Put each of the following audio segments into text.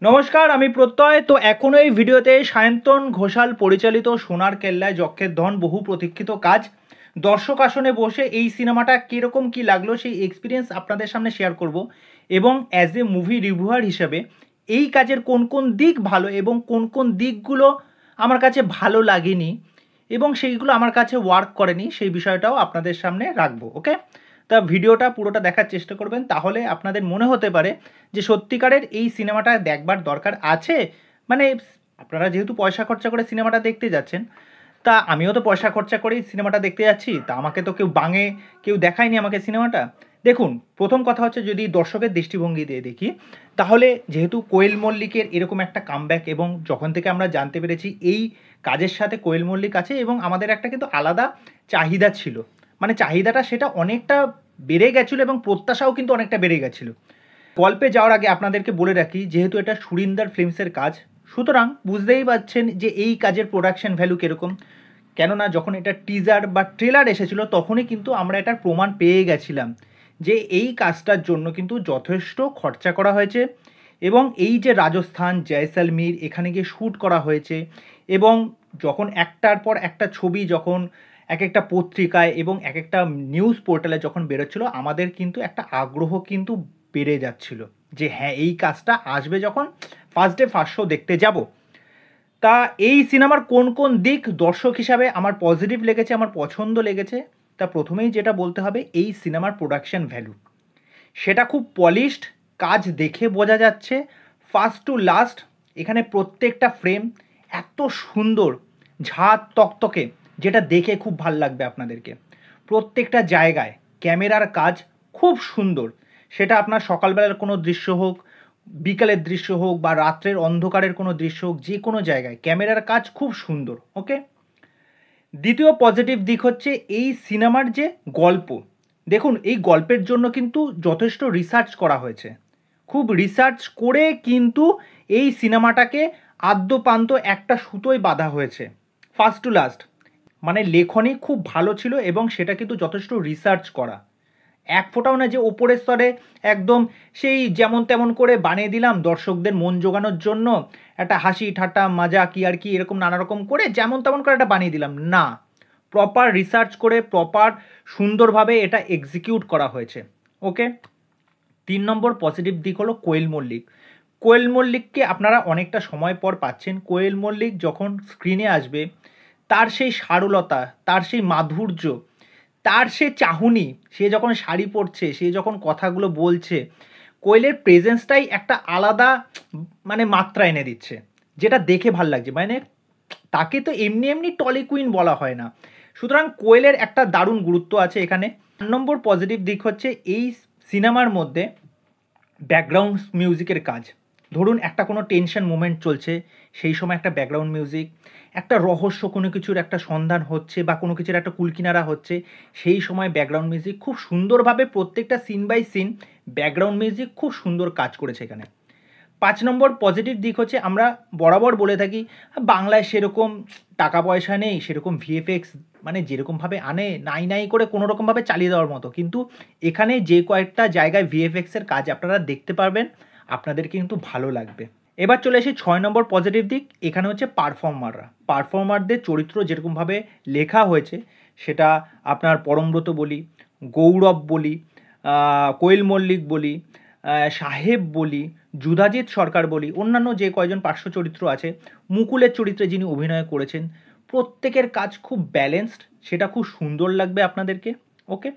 নমস্কার, আমি প্রত্যয়। তো এখনো এই ভিডিওতে সায়ন্তন ঘোষাল পরিচালিত সোনার কেল্লায় যক্ষের ধন বহু প্রতীক্ষিত কাজ দর্শক আসনে বসে এই সিনেমাটা কীরকম কী লাগলো সেই এক্সপিরিয়েন্স আপনাদের সামনে শেয়ার করব এবং অ্যাজ এ মুভি রিভিউয়ার হিসেবে এই কাজের কোন কোন দিক ভালো এবং কোন কোন দিকগুলো আমার কাছে ভালো লাগেনি এবং সেইগুলো আমার কাছে ওয়ার্ক করেনি সেই বিষয়টাও আপনাদের সামনে রাখবো। ওকে, তা ভিডিওটা পুরোটা দেখার চেষ্টা করবেন, তাহলে আপনাদের মনে হতে পারে যে সত্যিকারের এই সিনেমাটা দেখবার দরকার আছে। মানে আপনারা যেহেতু পয়সা খরচা করে সিনেমাটা দেখতে যাচ্ছেন, তা আমিও তো পয়সা খরচা করেই সিনেমাটা দেখতে যাচ্ছি, তা আমাকে তো কেউ দেখায়নি আমাকে সিনেমাটা। দেখুন, প্রথম কথা হচ্ছে যদি দর্শকের দৃষ্টিভঙ্গি দিয়ে দেখি, তাহলে যেহেতু কোয়েল মল্লিকের এরকম একটা কামব্যাক এবং যখন থেকে আমরা জানতে পেরেছি এই কাজের সাথে কোয়েল মল্লিক আছে এবং আমাদের একটা কিন্তু আলাদা চাহিদা ছিল, মানে চাহিদাটা সেটা অনেকটা বেড়ে গেছিলো এবং প্রত্যাশাও কিন্তু অনেকটা বেড়ে গেছিলো। গল্পে যাওয়ার আগে আপনাদেরকে বলে রাখি, যেহেতু এটা সুরিন্দর ফিল্মসের কাজ, সুতরাং বুঝতেই পারছেন যে এই কাজের প্রোডাকশন ভ্যালু কীরকম। কেননা যখন এটা টিজার বা ট্রেলার এসেছিলো তখনই কিন্তু আমরা এটার প্রমাণ পেয়ে গেছিলাম যে এই কাজটার জন্য কিন্তু যথেষ্ট খরচা করা হয়েছে এবং এই যে রাজস্থান জয়সলমীর এখানে গিয়ে শ্যুট করা হয়েছে এবং যখন একটার পর একটা ছবি যখন এক একটা পত্রিকায় এবং এক একটা নিউজ পোর্টালে যখন বেরোচ্ছিলো, আমাদের কিন্তু একটা আগ্রহ কিন্তু বেড়ে যাচ্ছিল যে হ্যাঁ, এই কাজটা আসবে যখন ফার্স্ট ডে ফার্স্ট শো দেখতে যাব। তা এই সিনেমার কোন কোন দিক দর্শক হিসাবে আমার পজিটিভ লেগেছে, আমার পছন্দ লেগেছে, তা প্রথমেই যেটা বলতে হবে এই সিনেমার প্রোডাকশন ভ্যালু, সেটা খুব পলিশড। কাজ দেখে বোঝা যাচ্ছে ফার্স্ট টু লাস্ট এখানে প্রত্যেকটা ফ্রেম এত সুন্দর ঝাঁ তকতকে, যেটা দেখে খুব ভাল লাগবে আপনাদেরকে। প্রত্যেকটা জায়গায় ক্যামেরার কাজ খুব সুন্দর, সেটা আপনার সকালবেলার কোনো দৃশ্য হোক, বিকালের দৃশ্য হোক বা রাত্রের অন্ধকারের কোনো দৃশ্য হোক, যে কোনো জায়গায় ক্যামেরার কাজ খুব সুন্দর। ওকে, দ্বিতীয় পজিটিভ দিক হচ্ছে এই সিনেমার যে গল্প। দেখুন, এই গল্পের জন্য কিন্তু যথেষ্ট রিসার্চ করা হয়েছে, খুব রিসার্চ করে কিন্তু এই সিনেমাটাকে আদ্যোপান্ত একটা সুতোয় বাঁধা হয়েছে ফার্স্ট টু লাস্ট। মানে লেখনী খুব ভালো ছিল এবং সেটা কিন্তু যথেষ্ট রিসার্চ করা। এক ফোঁটাও না যে ওপরের স্তরে একদম সেই যেমন তেমন করে বানিয়ে দিলাম দর্শকদের মন জোগানোর জন্য, একটা হাসি ঠাট্টা মাজা কি আর কি এরকম নানা রকম করে যেমন তেমন করে একটা বানিয়ে দিলাম না, প্রপার রিসার্চ করে প্রপার সুন্দরভাবে এটা এক্সিকিউট করা হয়েছে। ওকে, 3 নম্বর পজিটিভ দিক হলো কোয়েল মল্লিক। কোয়েল মল্লিককে আপনারা অনেকটা সময় পর পাচ্ছেন। কোয়েল মল্লিক যখন স্ক্রিনে আসবে, তার সেই সারলতা, তার সেই মাধুর্য, তার সে চাহনি, সে যখন শাড়ি পরছে, সে যখন কথাগুলো বলছে, কোয়েলের প্রেজেন্সটাই একটা আলাদা মানে মাত্রা এনে দিচ্ছে, যেটা দেখে ভাল লাগছে। মানে তাকে তো এমনি এমনি টলি কুইন বলা হয় না, সুতরাং কোয়েলের একটা দারুণ গুরুত্ব আছে এখানে। 4 নম্বর পজিটিভ দিক হচ্ছে এই সিনেমার মধ্যে ব্যাকগ্রাউন্ড মিউজিকের কাজ। ধরুন একটা কোনো টেনশন মোমেন্ট চলছে, সেই সময় একটা ব্যাকগ্রাউন্ড মিউজিক, একটা রহস্য কোনো কিছুর একটা সন্ধান হচ্ছে বা কোনো কিছুর একটা কুলকিনারা হচ্ছে, সেই সময় ব্যাকগ্রাউন্ড মিউজিক খুব সুন্দরভাবে প্রত্যেকটা scene by scene background music খুব সুন্দর কাজ করেছে এখানে। 5 নম্বর পজিটিভ দিক হচ্ছে, আমরা বরাবর বলে থাকি বাংলায় সেরকম টাকা পয়সা নেই, সেরকম ভিএফএক্স মানে যেরকমভাবে আনে নাই নাই করে কোনো রকমভাবে চালিয়ে দেওয়ার মতো, কিন্তু এখানে যে কয়েকটা জায়গায় ভিএফএক্সের কাজ আপনারা দেখতে পারবেন, আপনাদের কিন্তু ভালো লাগবে। এবার চলে আসি 6 নম্বর পজিটিভ দিক। এখানে হচ্ছে পারফর্মারদের চরিত্র যেরকমভাবে লেখা হয়েছে, সেটা আপনার পরমব্রত বলি, গৌরব বলি, কোয়েল মল্লিক বলি, সাহেব বলি, যুধাজিৎ সরকার বলি, অন্যান্য যে কয়জন পার্শ্ব চরিত্র আছে, মুকুলের চরিত্রে যিনি অভিনয় করেছেন, প্রত্যেকের কাজ খুব ব্যালেন্সড, সেটা খুব সুন্দর লাগবে আপনাদেরকে। ওকে,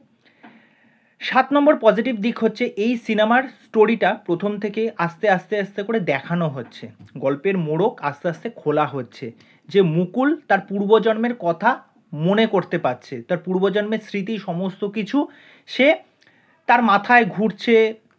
7 নম্বর পজিটিভ দিক হচ্ছে এই সিনেমার স্টোরিটা প্রথম থেকে আস্তে আস্তে আস্তে করে দেখানো হচ্ছে, গল্পের মোড়ক আস্তে আস্তে খোলা হচ্ছে, যে মুকুল তার পূর্বজন্মের কথা মনে করতে পারছে, তার পূর্বজন্মের স্মৃতি সমস্ত কিছু সে তার মাথায় ঘুরছে,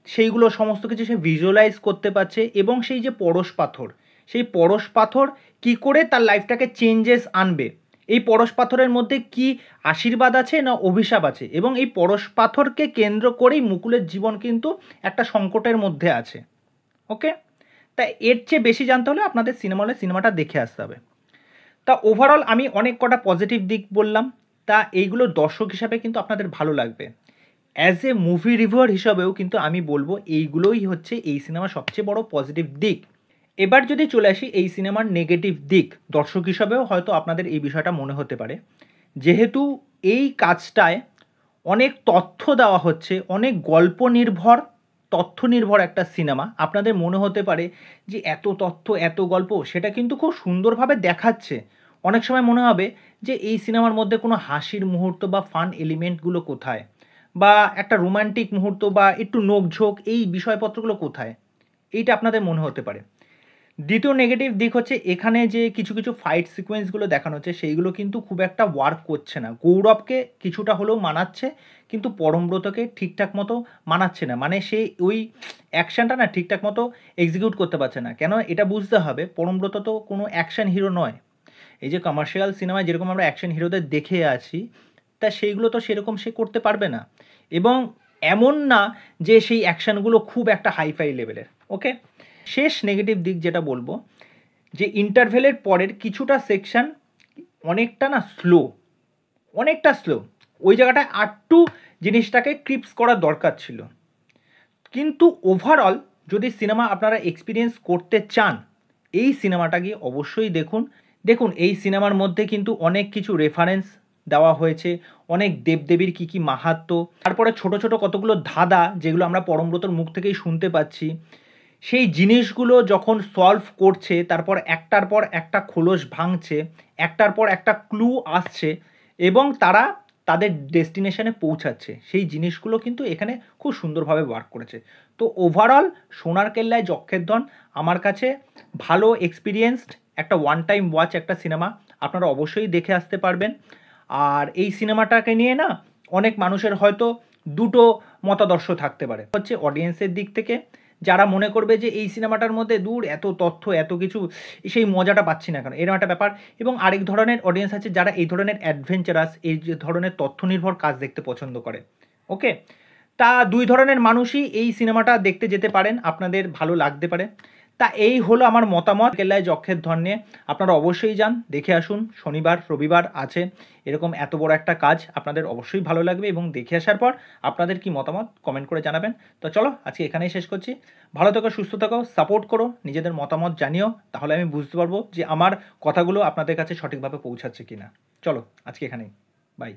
সেইগুলো সমস্ত কিছু সে ভিজুয়ালাইজ করতে পারছে এবং সেই যে পরশ পাথর, সেই পরশ পাথর কী করে তার লাইফটাকে চেঞ্জেস আনবে, এই পরশ পাথরের মধ্যে কি আশীর্বাদ আছে না অভিশাপ আছে, এবং এই পরশ পাথরকে কেন্দ্র করেই মুকুলের জীবন কিন্তু একটা সংকটের মধ্যে আছে। ওকে, তা এর চেয়ে বেশি জানতে হলে আপনাদের সিনেমাটা দেখে আসতে হবে। তা ওভারঅল আমি অনেক কটা পজিটিভ দিক বললাম, তা এইগুলো দর্শক হিসাবে কিন্তু আপনাদের ভালো লাগবে। অ্যাজ এ মুভি রিভিউয়ার হিসাবেও কিন্তু আমি বলবো এইগুলোই হচ্ছে এই সিনেমার সবচেয়ে বড় পজিটিভ দিক। এবার যদি চলে আসি এই সিনেমার নেগেটিভ দিক, দর্শক হিসাবেও হয়তো আপনাদের এই বিষয়টা মনে হতে পারে, যেহেতু এই কাজটায় অনেক তথ্য দেওয়া হচ্ছে, অনেক গল্প নির্ভর, তথ্য নির্ভর একটা সিনেমা, আপনাদের মনে হতে পারে যে এত তথ্য এত গল্প, সেটা কিন্তু খুব সুন্দরভাবে দেখাচ্ছে। অনেক সময় মনে হবে যে এই সিনেমার মধ্যে কোনো হাসির মুহূর্ত বা ফান এলিমেন্টগুলো কোথায়, বা একটা রোমান্টিক মুহূর্ত বা একটু নোকঝোঁক, এই বিষয়পত্রগুলো কোথায়, এইটা আপনাদের মনে হতে পারে। দ্বিতীয় নেগেটিভ দিক হচ্ছে এখানে যে কিছু কিছু ফাইট সিকোয়েন্সগুলো দেখানো হচ্ছে সেইগুলো কিন্তু খুব একটা ওয়ার্ক করছে না। গৌরবকে কিছুটা হলেও মানাচ্ছে, কিন্তু পরমব্রতকে ঠিকঠাক মতো মানাচ্ছে না। মানে সে ওই অ্যাকশানটা না ঠিকঠাক মতো এক্সিকিউট করতে পারছে না। কেন, এটা বুঝতে হবে পরমব্রত তো কোনো অ্যাকশান হিরো নয়। এই যে কমার্শিয়াল সিনেমায় যেরকম আমরা অ্যাকশন হিরোদের দেখে আছি, তা সেইগুলো তো সেরকম সে করতে পারবে না। এবং এমন না যে সেই অ্যাকশানগুলো খুব একটা হাইফাই লেভেলের। ওকে, শেষ নেগেটিভ দিক যেটা বলবো, যে ইন্টারভেলের পরের কিছুটা সেকশন অনেকটা না স্লো, অনেকটা স্লো। ওই জায়গাটায় আরটু জিনিসটাকে ক্রিপস করার দরকার ছিল। কিন্তু ওভারঅল যদি সিনেমা আপনারা এক্সপিরিয়েন্স করতে চান, এই সিনেমাটা গিয়ে অবশ্যই দেখুন। দেখুন, এই সিনেমার মধ্যে কিন্তু অনেক কিছু রেফারেন্স দেওয়া হয়েছে, অনেক দেবদেবীর কী কী মাহাত্ম্য, তারপরে ছোট ছোট কতগুলো ধাঁধা যেগুলো আমরা পরমব্রতর মুখ থেকেই শুনতে পাচ্ছি, সেই জিনিসগুলো যখন সলভ করছে, তারপর একটার পর একটা খোলস ভাঙছে, একটার পর একটা ক্লু আসছে, এবং তারা তাদের ডেস্টিনেশনে পৌঁছাচ্ছে, সেই জিনিসগুলো কিন্তু এখানে খুব সুন্দরভাবে ওয়ার্ক করেছে। তো ওভারঅল সোনার কেল্লায় যক্ষের ধন আমার কাছে ভালো এক্সপিরিয়েন্সড একটা ওয়ান টাইম ওয়াচ একটা সিনেমা, আপনারা অবশ্যই দেখে আসতে পারবেন। আর এই সিনেমাটাকে নিয়ে না অনেক মানুষের হয়তো দুটো মতাদর্শ থাকতে পারে। হচ্ছে অডিয়েন্সের দিক থেকে, যারা মনে করবে যে এই সিনেমাটার মধ্যে দূর এত তথ্য এত কিছু, সেই মজাটা পাচ্ছি না কেন, এরকম একটা ব্যাপার। এবং আরেক ধরনের অডিয়েন্স আছে যারা এই ধরনের অ্যাডভেঞ্চারাস, এই যে ধরনের তথ্য নির্ভর কাজ দেখতে পছন্দ করে। ওকে, তা দুই ধরনের মানুষই এই সিনেমাটা দেখতে যেতে পারেন, আপনাদের ভালো লাগতে পারে। তা এই হলো আমার মতামত কেল্লায় যক্ষের ধন নিয়ে। আপনারা অবশ্যই যান, দেখে আসুন। শনিবার রবিবার আছে, এরকম এত বড় একটা কাজ আপনাদের অবশ্যই ভালো লাগবে, এবং দেখে আসার পর আপনাদের কি মতামত কমেন্ট করে জানাবেন। তো চলো আজকে এখানেই শেষ করছি। ভালো থেকো, সুস্থ থাকো, সাপোর্ট করো, নিজেদের মতামত জানিও, তাহলে আমি বুঝতে পারবো যে আমার কথাগুলো আপনাদের কাছে সঠিকভাবে পৌঁছাচ্ছে কিনা। চলো আজকে এখানেই, বাই।